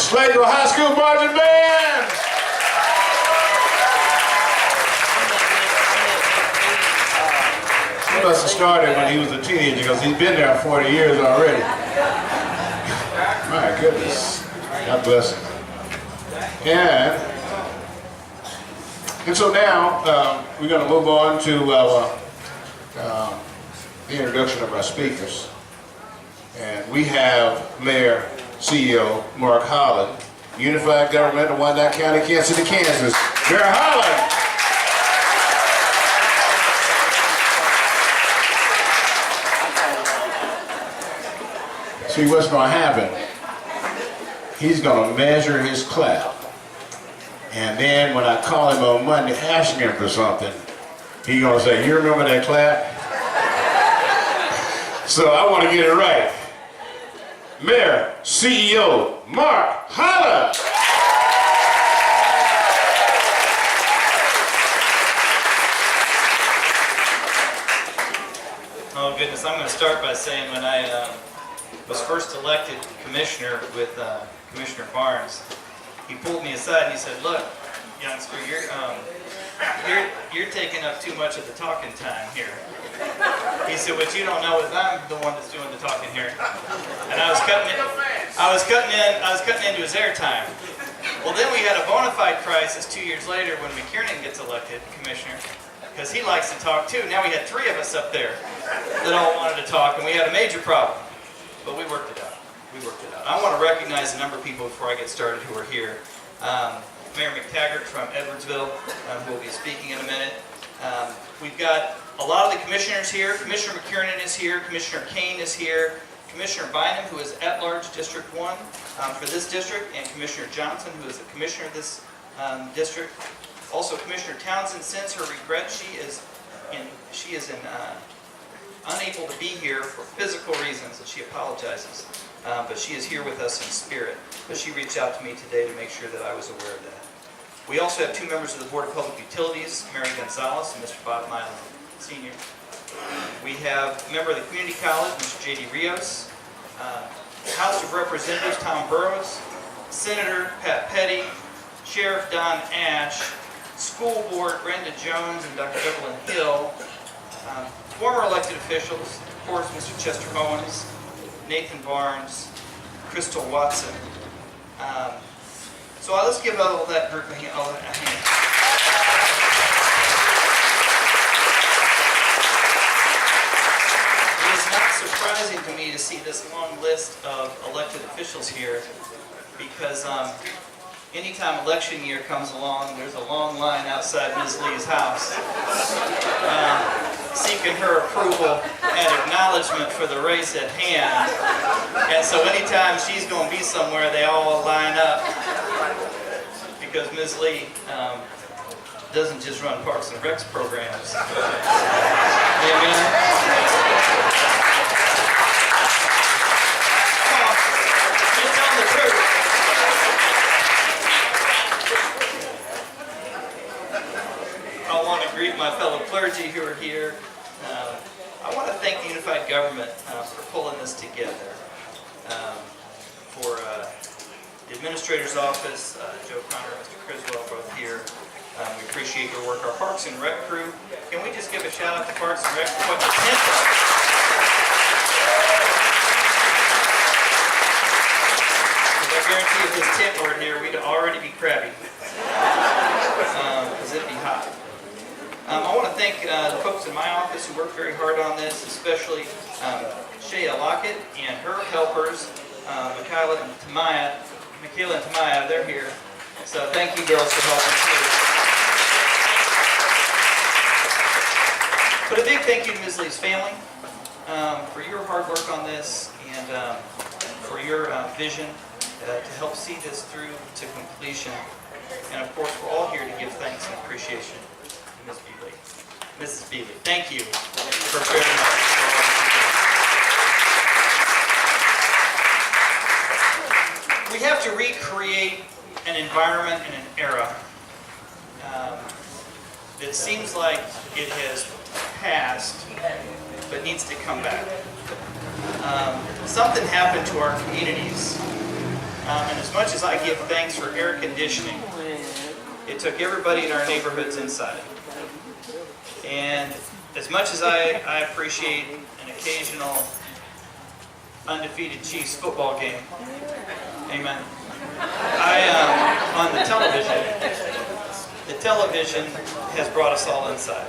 Slagville High School Marching Band. He must have started when he was a teenager because he's been there 40 years already. My goodness. God bless him. And so now we're going to move on to our, the introduction of our speakers. And we have Mayor CEO Mark Holland, Unified Government of Wyandotte County, Kansas City, Kansas. Mayor Holland. See what's going to happen. He's going to measure his clap. And then when I call him on Monday asking him for something, he's going to say, you remember that clap? So I want to get it right. Mayor, CEO, Mark Holland. Oh goodness, I'm going to start by saying when I was first elected commissioner with Commissioner Barnes, he pulled me aside and he said, look, youngster, you're taking up too much of the talking time here. He said, what you don't know is I'm the one that's doing the talking here. And I was cutting into his airtime. Well, then we had a bona fide crisis 2 years later when McKiernan gets elected commissioner, because he likes to talk too. Now we had 3 of us up there that all wanted to talk, and we had a major problem. But we worked it out. I want to recognize a number of people before I get started who are here. Mayor McTaggart from Edwardsville, who will be speaking in a minute. We've got a lot of the commissioners here. Commissioner McKiernan is here. Commissioner Kane is here. Commissioner Bynum, who is at-large District 1 for this district, and Commissioner Johnson, who is the commissioner of this district. Also, Commissioner Townsend sends her regrets. She is unable to be here for physical reasons, and she apologizes. But she is here with us in spirit. But she reached out to me today to make sure that I was aware of that. We also have 2 members of the Board of Public Utilities, Mary Gonzalez and Mr. Bob Milan, Sr. We have a member of the Community College, Mr. J.D. Rios, House of Representatives, Tom Burrows, Senator Pat Petty, Sheriff Don Ash, School Board, Brenda Jones and Dr. Evelyn Hill, former elected officials, of course, Mr. Chester Owens, Nathan Barnes, Crystal Watson. So let's give all that group a hand. It is not surprising to me to see this long list of elected officials here, because anytime election year comes along, there's a long line outside Ms. Lee's house seeking her approval and acknowledgement for the race at hand. And so anytime she's going to be somewhere, they all line up, because Ms. Lee doesn't just run Parks and Recs programs. Amen. Come on, you're telling the truth. I want to greet my fellow clergy who are here. I want to thank the Unified Government for pulling this together. For the Administrator's Office, Joe Connor and Mr. Criswell, both here. We appreciate your work. Our Parks and Rec crew, can we just give a shout out to Parks and Rec for putting the tent up? Because I guarantee if this tent were here, we'd already be crabby. Because it'd be hot. I want to thank the folks in my office who worked very hard on this, especially Shea Lockett and her helpers, Michaela and Tamaya, they're here. So thank you girls for helping too. But a big thank you to Ms. Lee's family for your hard work on this and for your vision to help see this through to completion. And of course, we're all here to give thanks and appreciation to Ms. Beeley. Mrs. Beeley, thank you for very much. We have to recreate an environment and an era that seems like it has passed but needs to come back. Something happened to our communities And as much as I give thanks for air conditioning, it took everybody in our neighborhoods inside. And as much as I appreciate an occasional undefeated Chiefs football game, amen, on the television has brought us all inside.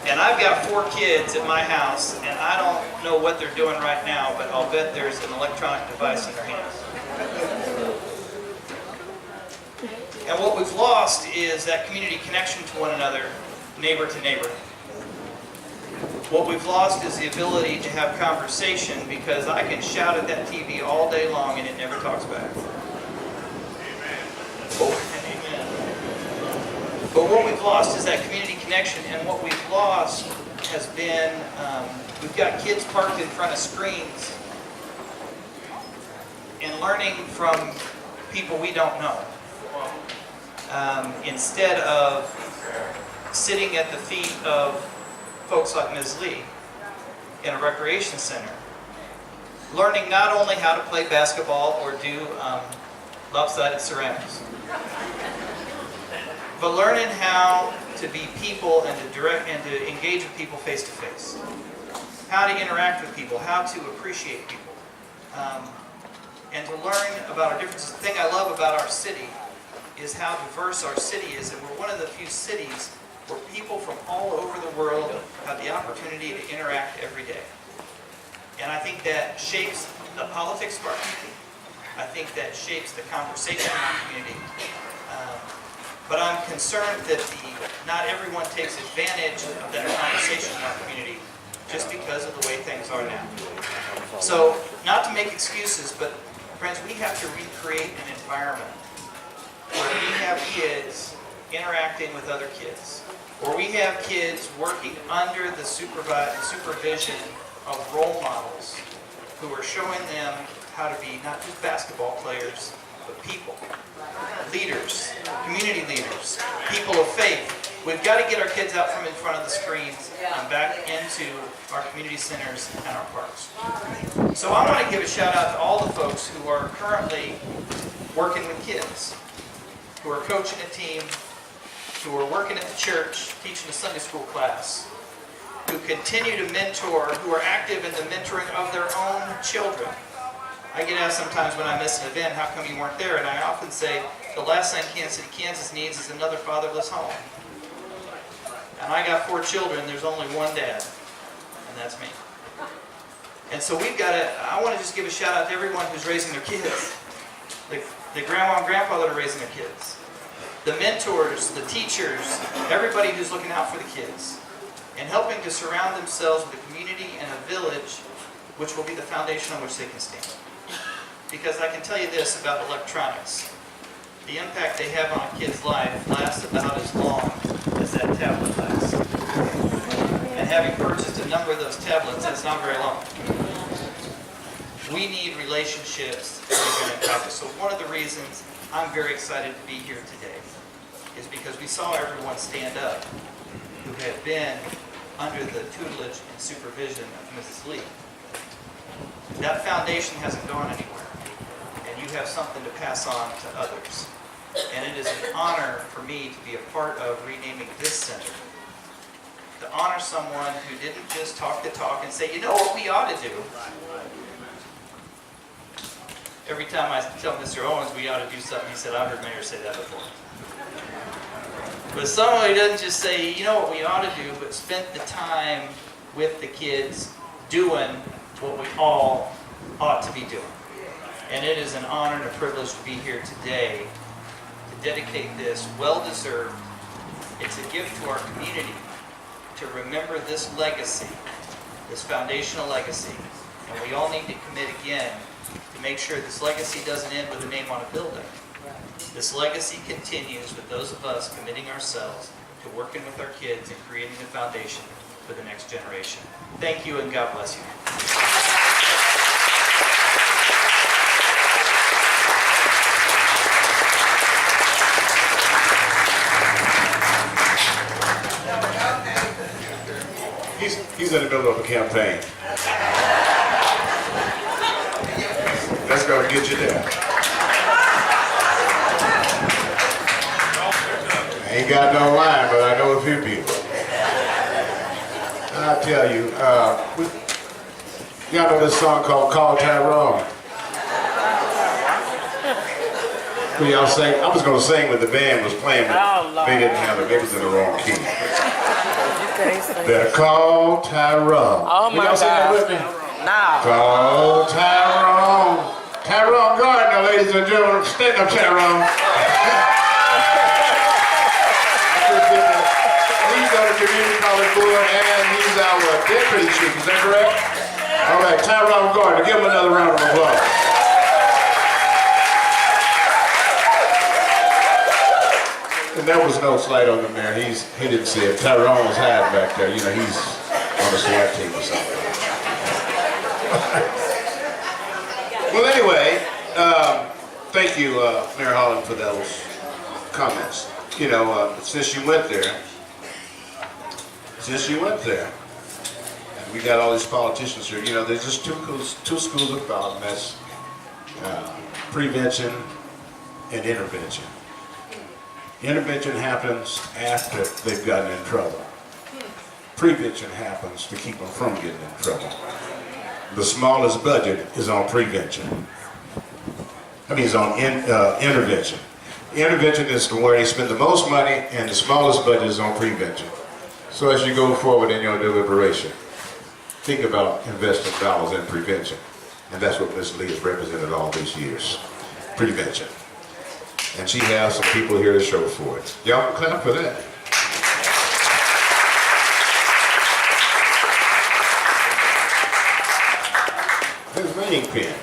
And I've got 4 kids at my house, and I don't know what they're doing right now, but I'll bet there's an electronic device in their hands. And what we've lost is that community connection to one another, neighbor to neighbor. What we've lost is the ability to have conversation, because I can shout at that TV all day long and it never talks back. Amen. But what we've lost is that community connection, and what we've lost has been, we've got kids parked in front of screens and learning from people we don't know. Instead of sitting at the feet of folks like Ms. Lee in a recreation center, learning not only how to play basketball or do lopsided ceramics, but learning how to be people and to engage with people face to face, how to interact with people, how to appreciate people, and to learn about our differences. The thing I love about our city is how diverse our city is, and we're one of the few cities where people from all over the world have the opportunity to interact every day. And I think that shapes the politics of our community. I think that shapes the conversation in our community. But I'm concerned that not everyone takes advantage of that conversation in our community just because of the way things are now. So, not to make excuses, but friends, we have to recreate an environment where we have kids interacting with other kids, where we have kids working under the supervision of role models who are showing them how to be not just basketball players, but people, leaders, community leaders, people of faith. We've got to get our kids out from in front of the screens and back into our community centers and our parks. So I want to give a shout out to all the folks who are currently working with kids, who are coaching a team, who are working at the church, teaching a Sunday school class, who continue to mentor, who are active in the mentoring of their own children. I get asked sometimes when I miss an event, how come you weren't there? And I often say, the last thing Kansas City, Kansas needs is another fatherless home. And I got 4 children, there's only one dad, and that's me. And so I want to just give a shout out to everyone who's raising their kids. The grandma and grandpa that are raising their kids. The mentors, the teachers, everybody who's looking out for the kids. And helping to surround themselves with a community and a village which will be the foundation on which they can stand. Because I can tell you this about electronics. The impact they have on a kid's life lasts about as long as that tablet lasts. And having purchased a number of those tablets, that's not very long. We need relationships that are going to impact us. So one of the reasons I'm very excited to be here today is because we saw everyone stand up who had been under the tutelage and supervision of Mrs. Lee. That foundation hasn't gone anywhere, and you have something to pass on to others. And it is an honor for me to be a part of renaming this center. To honor someone who didn't just talk the talk and say, you know what we ought to do. Every time I tell Mr. Owens we ought to do something, he said, I've heard Mayor say that before. But someone who doesn't just say, you know what we ought to do, but spent the time with the kids doing what we all ought to be doing. And it is an honor and a privilege to be here today to dedicate this well-deserved. It's a gift to our community to remember this legacy, this foundational legacy. And we all need to commit again to make sure this legacy doesn't end with a name on a building. This legacy continues with those of us committing ourselves to working with our kids and creating a foundation for the next generation. Thank you, and God bless you. He's in the middle of a campaign. That's going to get you there. Ain't got no line, but I know a few people. I'll tell you, y'all know this song called Call Tyrone? Well, y'all sing? I was going to sing when the band was playing, but they didn't have it. They was in the wrong key. Better call Tyrone. Oh my y'all sing that with me? No. Call Tyrone. Tyrone Gardner, ladies and gentlemen. Stand up, Tyrone. He's on the community college board, and he's our deputy chief. Is that correct? All right, Tyrone Gardner. Give him another round of applause. And that was no slight on the mayor. He didn't see it. Tyrone was hiding back there. You know, he's on the SWAT team or something. Well, anyway, thank you, Mayor Holland, for those comments. You know, since you went there, and we got all these politicians here, you know, there's just two schools of thought, and that's prevention and intervention. Intervention happens after they've gotten in trouble. Prevention happens to keep them from getting in trouble. The smallest budget is on prevention. It's on intervention. Intervention is where they spend the most money, and the smallest budget is on prevention. So as you go forward in your deliberation, think about investing dollars in prevention. And that's what Ms. Lee has represented all these years. Prevention. And she has some people here to show for it. Y'all can clap for that. His writing pen.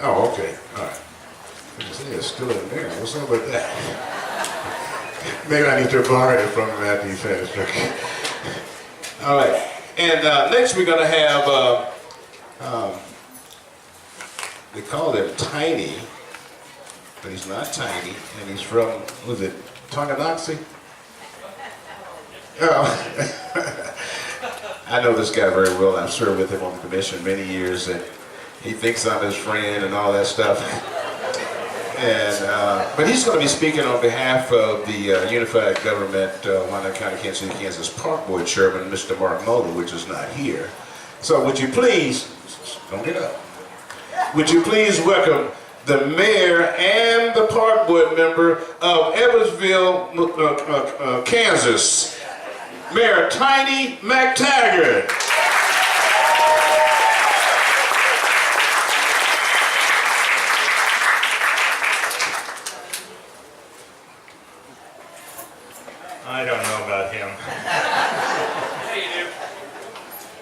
Oh, okay. All right. It's still in there. What's up with that? Maybe I need to borrow it from him after you finish. Okay. All right. And next we're going to have, they call him Tiny, but he's not Tiny, and he's from, was it Tonganoxie? Oh. I know this guy very well. I've served with him on the commission many years, and he thinks I'm his friend and all that stuff. And, but he's going to be speaking on behalf of the Unified Government, Wyandotte County, Kansas City, Kansas Park Board Chairman, Mr. Mark Mulder, which is not here. So would you please, don't get up, would you please welcome the mayor and the park board member of Edwardsville, Kansas, Mayor Tiny McTaggart. I don't know about him. How you do?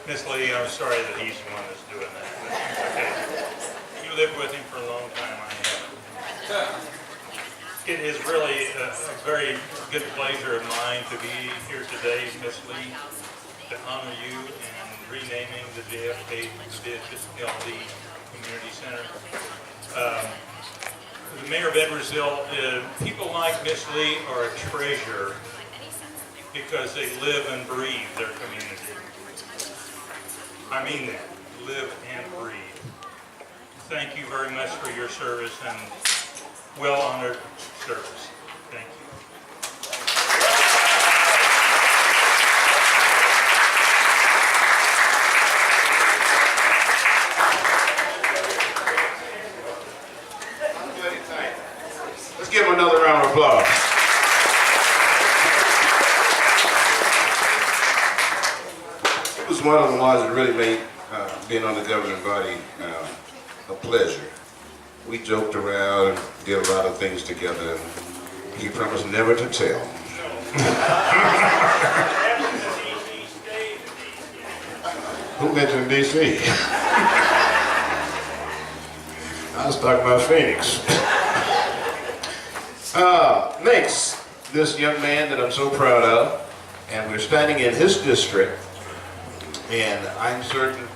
Miss Lee, I'm sorry that he's the one that's doing that. But, okay. You lived with him for a long time, I have. It is really a very good pleasure of mine to be here today, Miss Lee, to honor you in renaming the JFK Community Center. The mayor of Edwardsville, people like Miss Lee are a treasure because they live and breathe their community. I mean that, live and breathe. Thank you very much for your service and well-honored service. Thank you. Let's give him another round of applause. It was one of the ones that really made being on the governing body a pleasure. We joked around and did a lot of things together, and he promised never to tell. Who mentioned DC? I was talking about Phoenix. Next, this young man that I'm so proud of, and we're standing in his district, and I'm certain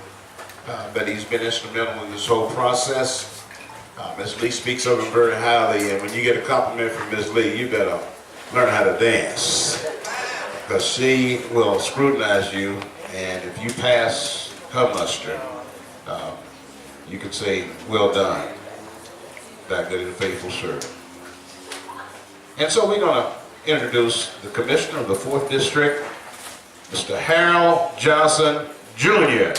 that he's been instrumental in this whole process. Ms. Lee speaks of him very highly, and when you get a compliment from Ms. Lee, you better learn how to dance, because she will scrutinize you, and if you pass her muster, you can say, well done, thy good and faithful servant. And so we're going to introduce the Commissioner of the 4th District, Mr. Harold Johnson, Jr.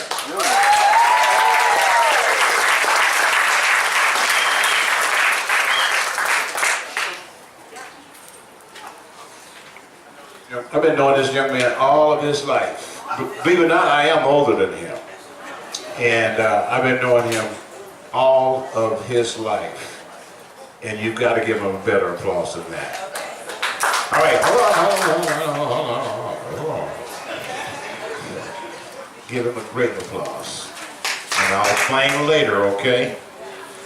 I've been knowing this young man all of his life. Believe it or not, I am older than him. And I've been knowing him all of his life. And you've got to give him a better applause than that. All right, hold on. Give him a great applause. And I'll explain later, okay?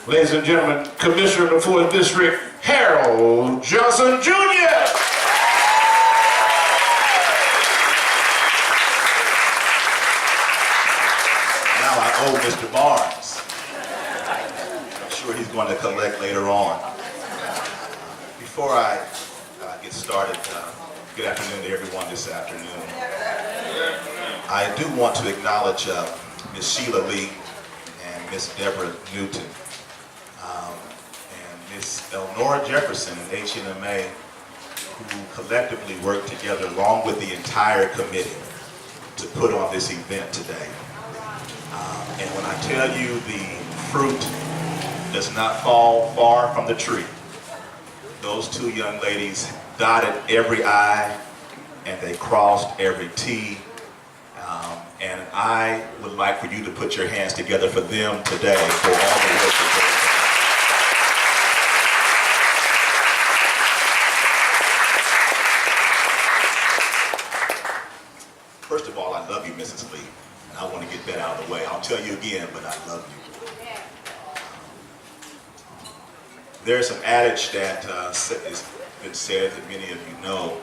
Ladies and gentlemen, Commissioner of the 4th District, Harold Johnson, Jr. Now I owe Mr. Barnes. I'm sure he's going to collect later on. Before I get started, good afternoon to everyone this afternoon. I do want to acknowledge Ms. Sheila Lee and Ms. Deborah Newton and Ms. Elnora Jefferson and HNMA, who collectively worked together along with the entire committee to put on this event today. And when I tell you the fruit does not fall far from the tree, those two young ladies dotted every I and they crossed every T. And I would like for you to put your hands together for them today for all the work that they've done. First of all, I love you, Mrs. Lee. And I want to get that out of the way. I'll tell you again, but I love you. There's an adage that has been said that many of you know,